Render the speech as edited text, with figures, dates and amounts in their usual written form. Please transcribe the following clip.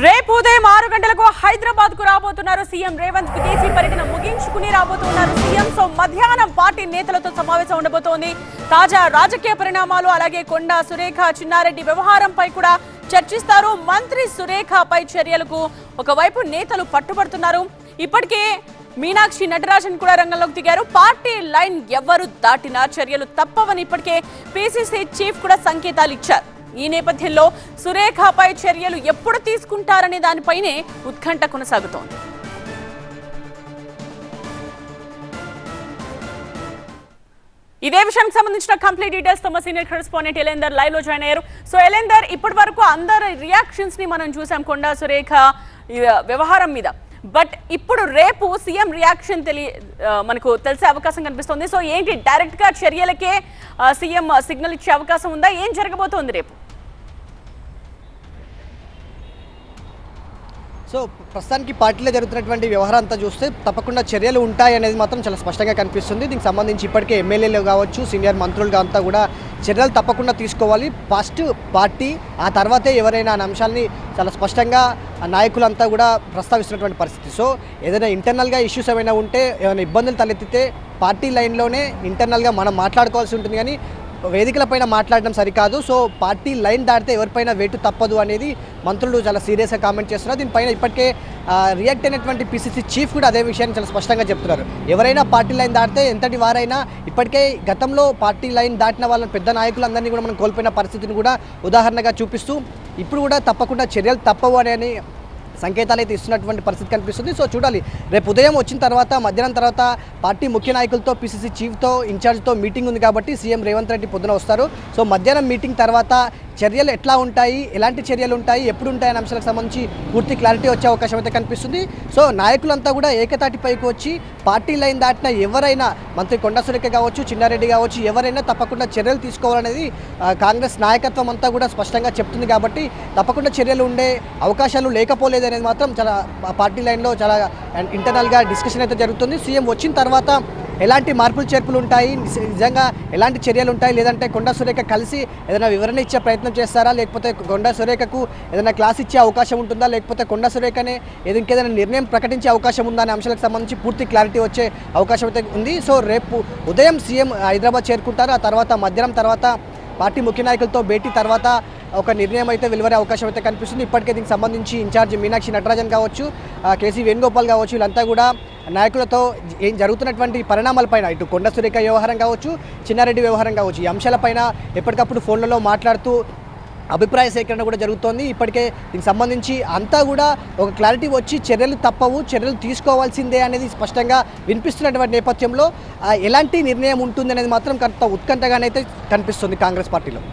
రేపు ఉదయం 6 గంటలకు హైదరాబాద్ కు రాబోతున్నారు సీఎం రేవంత్. విదేశీ పర్యటన ముగించుకుని రాబోతున్నారు సీఎం. సో మధ్యాహ్నం పార్టీ నేతలతో సమావేశం ఉండబోతోంది. తాజా రాజకీయ పరిణామాలు అలాగే కొండా సురేఖ చిన్నారెడ్డి వ్యవహారంపై కూడా చర్చిస్తారు. మంత్రి సురేఖపై చర్యలకు ఒకవైపు నేతలు పట్టుబడుతున్నారు. ఇప్పటికే మీనాక్షి నటరాజన్ కూడా రంగంలోకి దిగారు. పార్టీ లైన్ ఎవరు దాటినా చర్యలు తప్పవని ఇప్పటికే పీసీసీ చీఫ్ కూడా సంకేతాలు ఇచ్చారు. ఈ నేపథ్యంలో సురేఖపై చర్యలు ఎప్పుడు తీసుకుంటారనే దానిపైనే ఉత్కంఠ కొనసాగుతోంది. ఇదే విషయానికి సంబంధించిన కంప్లీట్ డీటెయిల్స్ తో మా సీనియర్ కరెస్పాండెంట్ ఎలేందర్ లైవ్ లో జాయిన్ అయ్యారు. సో ఎలేందర్, ఇప్పటి వరకు అందరి రియాక్షన్స్ ని మనం చూసాం కొండా సురేఖ వ్యవహారం మీద. బట్ ఇప్పుడు రేపు సీఎం రియాక్షన్ మనకు తెలిసే అవకాశం కనిపిస్తుంది. సో ఏంటి, డైరెక్ట్ గా చర్యలకే సీఎం సిగ్నల్ ఇచ్చే అవకాశం ఉందా? ఏం జరగబోతోంది రేపు? సో ప్రస్తుతానికి పార్టీలో జరుగుతున్నటువంటి వ్యవహారం అంతా చూస్తే తప్పకుండా చర్యలు ఉంటాయి అనేది మాత్రం చాలా స్పష్టంగా కనిపిస్తుంది. దీనికి సంబంధించి ఇప్పటికే ఎమ్మెల్యేలు కావచ్చు, సీనియర్ మంత్రులుగా అంతా కూడా చర్యలు తప్పకుండా తీసుకోవాలి. ఫస్ట్ పార్టీ, ఆ తర్వాతే ఎవరైనా అనే అంశాలని చాలా స్పష్టంగా నాయకులంతా కూడా ప్రస్తావిస్తున్నటువంటి పరిస్థితి. సో ఏదైనా ఇంటర్నల్గా ఇష్యూస్ ఏమైనా ఉంటే, ఏమైనా ఇబ్బందులు తలెత్తితే పార్టీ లైన్లోనే ఇంటర్నల్గా మనం మాట్లాడుకోవాల్సి ఉంటుంది. కానీ వేదికలపైన మాట్లాడడం సరికాదు. సో పార్టీ లైన్ దాటితే ఎవరిపైన వేటు తప్పదు అనేది మంత్రులు చాలా సీరియస్గా కామెంట్ చేస్తున్నారు. దీనిపైన ఇప్పటికే రియాక్ట్ అయినటువంటి పీసీసీ చీఫ్ కూడా అదే విషయాన్ని చాలా స్పష్టంగా చెప్తున్నారు. ఎవరైనా పార్టీ లైన్ దాటితే ఎంతటి వారైనా, ఇప్పటికే గతంలో పార్టీ లైన్ దాటిన వాళ్ళ పెద్ద నాయకులందరినీ కూడా మనం కోల్పోయిన పరిస్థితిని కూడా ఉదాహరణగా చూపిస్తూ ఇప్పుడు కూడా తప్పకుండా చర్యలు తప్పవు అని సంకేతాలు అయితే ఇస్తున్నటువంటి పరిస్థితి కనిపిస్తుంది. సో చూడాలి, రేపు ఉదయం వచ్చిన తర్వాత మధ్యాహ్నం తర్వాత పార్టీ ముఖ్య నాయకులతో, పీసీసీ చీఫ్తో, ఇన్ఛార్జ్తో మీటింగ్ ఉంది కాబట్టి సీఎం రేవంత్ రెడ్డి పొద్దున వస్తారు. సో మధ్యాహ్నం మీటింగ్ తర్వాత చర్యలు ఎట్లా ఉంటాయి, ఎలాంటి చర్యలు ఉంటాయి, ఎప్పుడు ఉంటాయి అనే అంశాలకు సంబంధించి పూర్తి క్లారిటీ వచ్చే అవకాశం అయితే కనిపిస్తుంది. సో నాయకులంతా కూడా ఏకతాటిపైకి వచ్చి పార్టీ లైన్ దాటిన ఎవరైనా, మంత్రి కొండా సురేఖ కావచ్చు, చిన్నారెడ్డి కావచ్చు, ఎవరైనా తప్పకుండా చర్యలు తీసుకోవాలనేది కాంగ్రెస్ నాయకత్వం అంతా కూడా స్పష్టంగా చెప్తుంది. కాబట్టి తప్పకుండా చర్యలు ఉండే అవకాశాలు లేకపోలేదు అనేది మాత్రం చాలా పార్టీ లైన్లో చాలా ఇంటర్నల్గా డిస్కషన్ అయితే జరుగుతుంది. సీఎం వచ్చిన తర్వాత ఎలాంటి మార్పులు చేర్పులు ఉంటాయి, నిజంగా ఎలాంటి చర్యలు ఉంటాయి, లేదంటే కొండా సురేఖ కలిసి ఏదైనా వివరణ ఇచ్చే ప్రయత్నం చేస్తారా, లేకపోతే కొండా సురేఖకు ఏదైనా క్లాస్ ఇచ్చే అవకాశం ఉంటుందా, లేకపోతే కొండా సురేఖనే ఇంకేదైనా నిర్ణయం ప్రకటించే అవకాశం ఉందా అనే అంశాలకు సంబంధించి పూర్తి క్లారిటీ వచ్చే అవకాశం అయితే ఉంది. సో రేపు ఉదయం సీఎం హైదరాబాద్ చేరుకుంటారు. ఆ తర్వాత మధ్యాహ్నం తర్వాత పార్టీ ముఖ్య నాయకులతో భేటీ తర్వాత ఒక నిర్ణయం అయితే వెలువడే అవకాశం అయితే కనిపిస్తుంది. ఇప్పటికే దీనికి సంబంధించి ఇన్ఛార్జ్ మీనాక్షి నటరాజన్ కావచ్చు, కేసీ వేణుగోపాల్ కావచ్చు, వీళ్ళంతా కూడా నాయకులతో ఏం జరుగుతున్నటువంటి పరిణామాలపైన, ఇటు కొండా సురేఖ వ్యవహారం కావచ్చు, చిన్నారెడ్డి వ్యవహారం కావచ్చు, ఈ అంశాలపైన ఎప్పటికప్పుడు ఫోన్లలో మాట్లాడుతూ అభిప్రాయ సేకరణ కూడా జరుగుతోంది. ఇప్పటికే దీనికి సంబంధించి అంతా కూడా ఒక క్లారిటీ వచ్చి చర్యలు తప్పవు, చర్యలు తీసుకోవాల్సిందే అనేది స్పష్టంగా వినిపిస్తున్నటువంటి నేపథ్యంలో ఎలాంటి నిర్ణయం ఉంటుంది అనేది మాత్రం కొంత ఉత్కంఠగానైతే కనిపిస్తుంది కాంగ్రెస్ పార్టీలో.